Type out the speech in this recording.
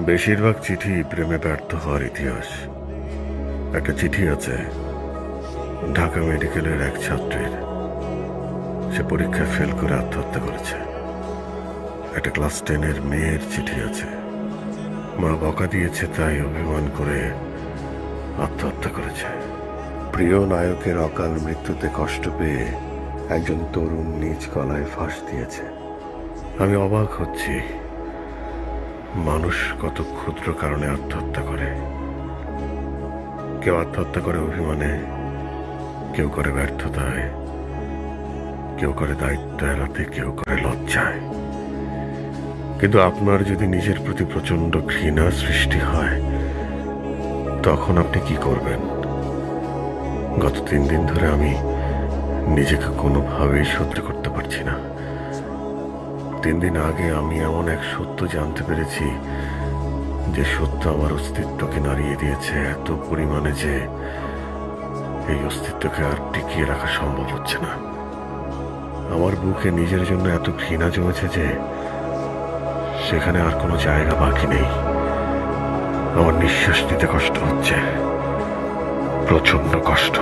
বেশিরভাগ চিঠি প্রেমে ব্যর্থ হওয়ার ইতিহাস। একটা চিঠি আছে ঢাকা মেডিকেলের এক ছাত্রীর, সে পরীক্ষায় ফেল করে আত্মহত্যা করেছে। একটা ক্লাস 10-এর মেয়ের চিঠি আছে, মা বকা দিয়েছে তাই অভিমান করে আত্মহত্যা করেছে। প্রিয় নায়কের অকাল মৃত্যুতে কষ্ট পেয়ে একজন তরুণ নিজ গলায় ফাঁস দিয়েছে। আমি অবাক হচ্ছি, মানুষ কত ক্ষুদ্র কারণে আত্মহত্যা করে। কেউ আত্মহত্যা করে অভিমানে, কেউ করে ব্যর্থতায়, কেউ করে দায়িত্ব এড়াতে, কেউ করে লজ্জায়। কিন্তু আপনার যদি নিজের প্রতি প্রচন্ড ঘৃণা সৃষ্টি হয়, তখন আপনি কি করবেন? গত 3 দিন ধরে আমি নিজেকে কোনোভাবেই সহ্য করতে পারছি না। 3 দিন আগে আমি এমন এক সত্য জানতে পেরেছি, যে সত্য আমার অস্তিত্বকে নাড়িয়ে দিয়েছে এত পরিমাণে যে এই অস্তিত্বকে আর টিকিয়ে রাখা সম্ভব হচ্ছে না। আমার বুকে নিজের জন্য এত ঘৃণা জমেছে যে সেখানে আর কোনো জায়গা বাকি নেই। আমার নিঃশ্বাস নিতে কষ্ট হচ্ছে, প্রচন্ড কষ্ট।